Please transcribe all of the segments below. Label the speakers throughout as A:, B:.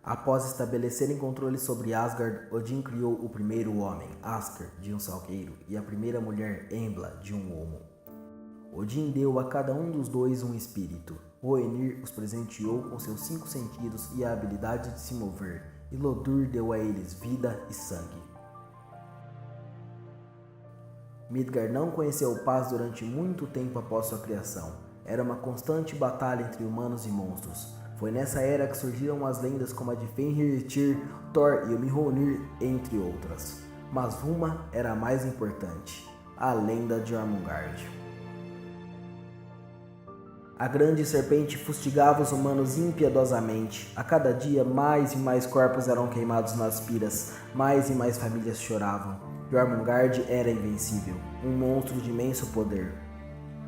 A: Após estabelecerem controle sobre Asgard, Odin criou o primeiro homem, Askr, de um salgueiro, e a primeira mulher, Embla, de um olmo. Odin deu a cada um dos dois um espírito. Hoenir os presenteou com seus 5 sentidos e a habilidade de se mover, e Lodur deu a eles vida e sangue. Midgard não conheceu paz durante muito tempo após sua criação. Era uma constante batalha entre humanos e monstros. Foi nessa era que surgiram as lendas como a de Fenrir e Tyr, Thor e o Mjolnir, entre outras. Mas uma era a mais importante, a lenda de Jormungand. A grande serpente fustigava os humanos impiedosamente. A cada dia, mais e mais corpos eram queimados nas piras, mais e mais famílias choravam. Jormungand era invencível, um monstro de imenso poder.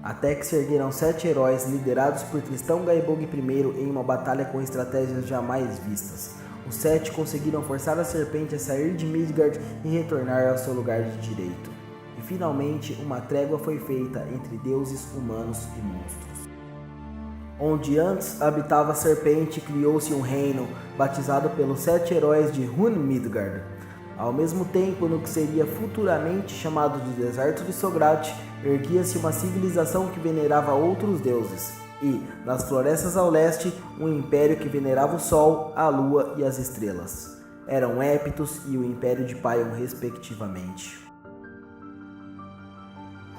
A: Até que se ergueram 7 heróis liderados por Tristão Gaibog I em uma batalha com estratégias jamais vistas. Os 7 conseguiram forçar a serpente a sair de Midgard e retornar ao seu lugar de direito. E finalmente uma trégua foi feita entre deuses, humanos e monstros. Onde antes habitava a serpente, criou-se um reino, batizado pelos 7 heróis de Hun-Midgard. Ao mesmo tempo, no que seria futuramente chamado de Deserto de Sograt, erguia-se uma civilização que venerava outros deuses, e, nas florestas ao leste, um império que venerava o Sol, a Lua e as estrelas. Eram Épitos e o Império de Paion, respectivamente.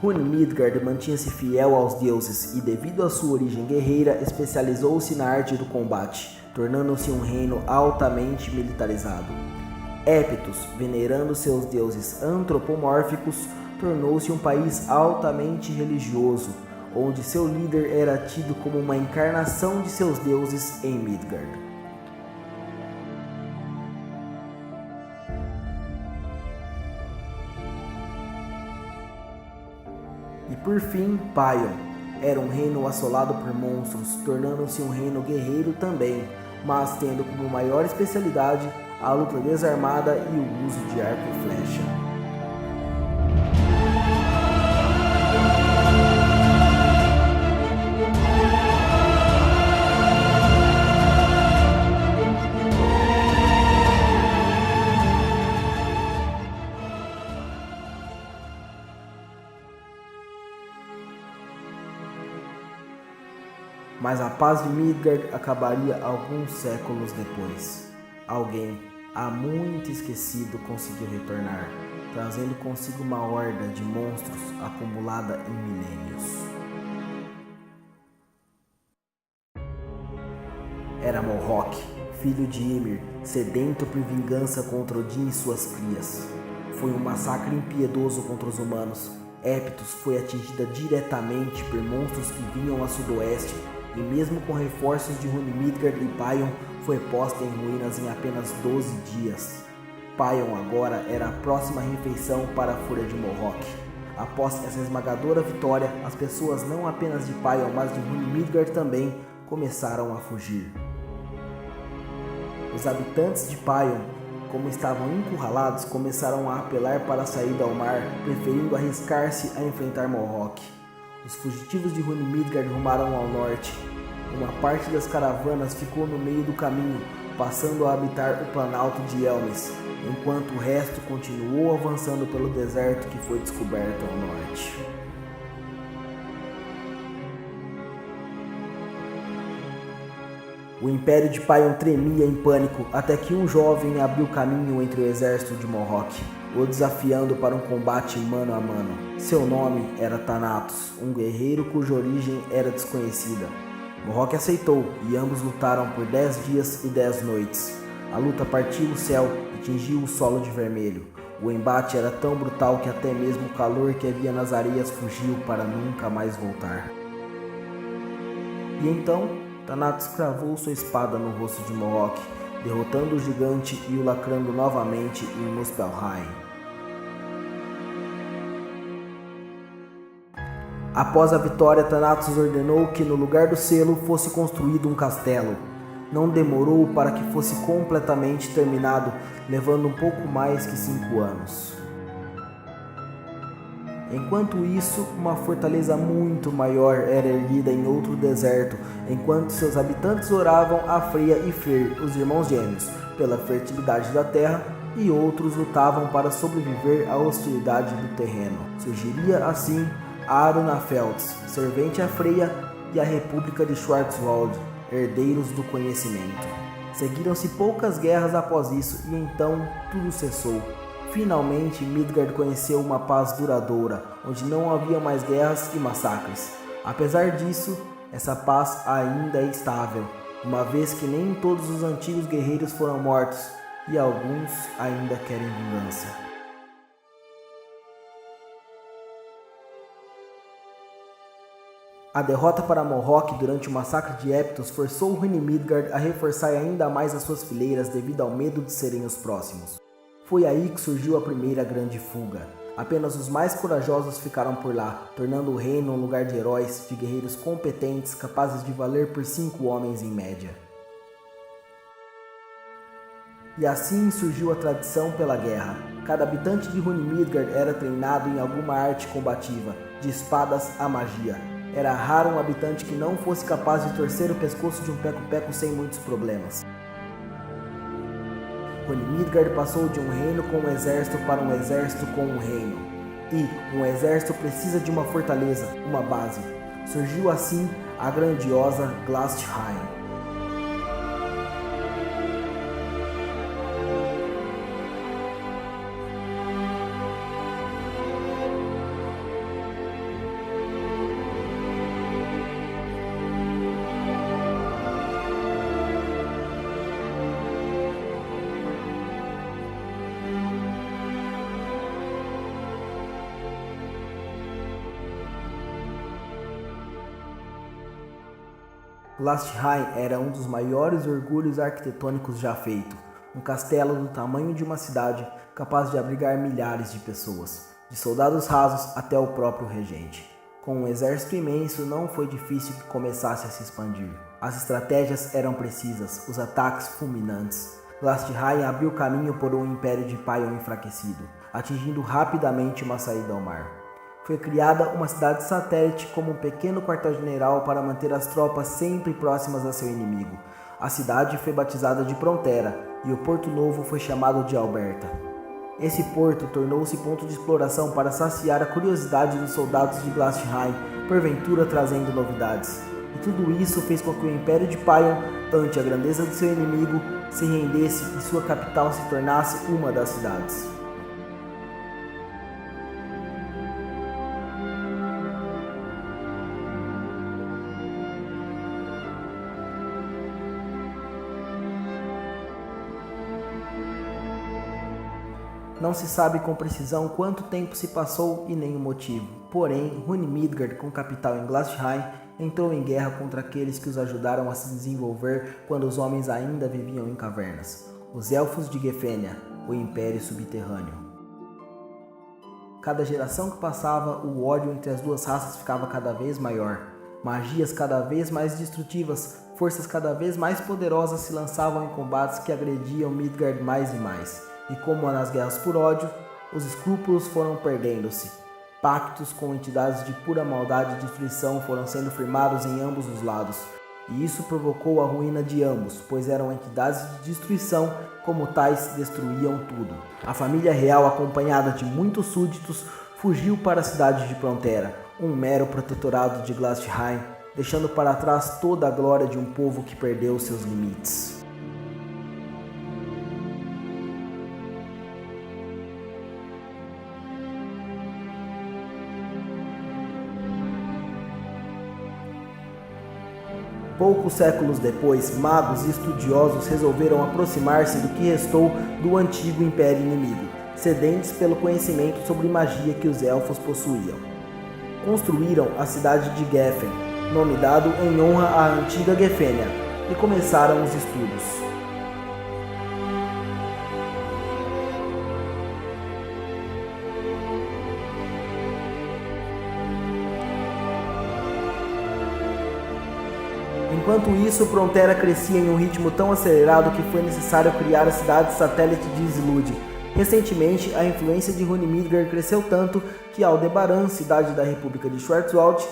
A: Hun-Midgard mantinha-se fiel aos deuses e, devido à sua origem guerreira, especializou-se na arte do combate, tornando-se um reino altamente militarizado. Épitos, venerando seus deuses antropomórficos, tornou-se um país altamente religioso, onde seu líder era tido como uma encarnação de seus deuses em Midgard. E por fim, Paion era um reino assolado por monstros, tornando-se um reino guerreiro também, mas tendo como maior especialidade a luta desarmada e o uso de arco e flecha. Mas a paz de Midgard acabaria alguns séculos depois. Alguém, há muito esquecido, conseguiu retornar, trazendo consigo uma horda de monstros acumulada em milênios. Era Morhok, filho de Ymir, sedento por vingança contra Odin e suas crias. Foi um massacre impiedoso contra os humanos. Épitos foi atingida diretamente por monstros que vinham a sudoeste, e mesmo com reforços de Hun-Midgard e Paion, foi posta em ruínas em apenas 12 dias. Paion agora era a próxima refeição para a fúria de Morhok. Após essa esmagadora vitória, as pessoas não apenas de Paion, mas de Hun-Midgard também começaram a fugir. Os habitantes de Paion, como estavam encurralados, começaram a apelar para a saída ao mar, preferindo arriscar-se a enfrentar Morhok. Os fugitivos de Hun-Midgard rumaram ao norte. Uma parte das caravanas ficou no meio do caminho, passando a habitar o planalto de Elmes, enquanto o resto continuou avançando pelo deserto que foi descoberto ao norte. O Império de Paion tremia em pânico até que um jovem abriu caminho entre o exército de Morhok, o desafiando para um combate mano a mano. Seu nome era Thanatos, um guerreiro cuja origem era desconhecida. Morhok aceitou e ambos lutaram por 10 dias e 10 noites. A luta partiu o céu e tingiu o solo de vermelho. O embate era tão brutal que até mesmo o calor que havia nas areias fugiu para nunca mais voltar. E então, Thanatos cravou sua espada no rosto de Morhok, derrotando o gigante e o lacrando novamente em Muspelheim. Após a vitória, Thanatos ordenou que no lugar do selo fosse construído um castelo. Não demorou para que fosse completamente terminado, levando um pouco mais que 5 anos. Enquanto isso, uma fortaleza muito maior era erguida em outro deserto, enquanto seus habitantes oravam a Freia e Freyr, os irmãos gêmeos, pela fertilidade da terra, e outros lutavam para sobreviver à hostilidade do terreno. Surgiria assim Arunafelds, servente a Freia, e a República de Schwarzwald, herdeiros do conhecimento. Seguiram-se poucas guerras após isso e então tudo cessou. Finalmente, Midgard conheceu uma paz duradoura, onde não havia mais guerras e massacres. Apesar disso, essa paz ainda é estável, uma vez que nem todos os antigos guerreiros foram mortos e alguns ainda querem vingança. A derrota para Morrock durante o massacre de Eptos forçou Rune Midgard a reforçar ainda mais as suas fileiras devido ao medo de serem os próximos. Foi aí que surgiu a primeira grande fuga. Apenas os mais corajosos ficaram por lá, tornando o reino um lugar de heróis, de guerreiros competentes, capazes de valer por 5 homens em média. E assim surgiu a tradição pela guerra. Cada habitante de Rune Midgard era treinado em alguma arte combativa, de espadas a magia. Era raro um habitante que não fosse capaz de torcer o pescoço de um peco-peco sem muitos problemas. Rune Midgard passou de um reino com um exército para um exército com um reino. E um exército precisa de uma fortaleza, uma base. Surgiu assim a grandiosa Glastheim. Glastheim era um dos maiores orgulhos arquitetônicos já feito, um castelo do tamanho de uma cidade capaz de abrigar milhares de pessoas, de soldados rasos até o próprio regente. Com um exército imenso, não foi difícil que começasse a se expandir. As estratégias eram precisas, os ataques fulminantes. Glastheim abriu caminho por um império de Paion enfraquecido, atingindo rapidamente uma saída ao mar. Foi criada uma cidade satélite como um pequeno quartel-general para manter as tropas sempre próximas a seu inimigo. A cidade foi batizada de Prontera e o Porto Novo foi chamado de Alberta. Esse porto tornou-se ponto de exploração para saciar a curiosidade dos soldados de Glastheim, porventura trazendo novidades. E tudo isso fez com que o Império de Paion, ante a grandeza de seu inimigo, se rendesse e sua capital se tornasse uma das cidades. Não se sabe com precisão quanto tempo se passou e nem o motivo. Porém, Rune Midgard, com capital em Glastheim, entrou em guerra contra aqueles que os ajudaram a se desenvolver quando os homens ainda viviam em cavernas. Os Elfos de Gefenia, o Império Subterrâneo. Cada geração que passava, o ódio entre as duas raças ficava cada vez maior. Magias cada vez mais destrutivas, forças cada vez mais poderosas se lançavam em combates que agrediam Midgard mais e mais. E como nas guerras por ódio, os escrúpulos foram perdendo-se. Pactos com entidades de pura maldade e destruição foram sendo firmados em ambos os lados. E isso provocou a ruína de ambos, pois eram entidades de destruição, como tais destruíam tudo. A família real, acompanhada de muitos súditos, fugiu para a cidade de Prontera, um mero protetorado de Glastheim, deixando para trás toda a glória de um povo que perdeu seus limites. Poucos séculos depois, magos e estudiosos resolveram aproximar-se do que restou do antigo império inimigo, sedentes pelo conhecimento sobre magia que os elfos possuíam. Construíram a cidade de Geffen, nome dado em honra à antiga Gefenia, e começaram os estudos. Enquanto isso, Prontera crescia em um ritmo tão acelerado que foi necessário criar a cidade satélite de Slud, Recentemente, a influência de Rune Midgard cresceu tanto que Aldebaran, cidade da República de Schwarzwald,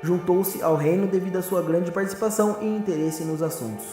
A: juntou-se ao reino devido à sua grande participação e interesse nos assuntos.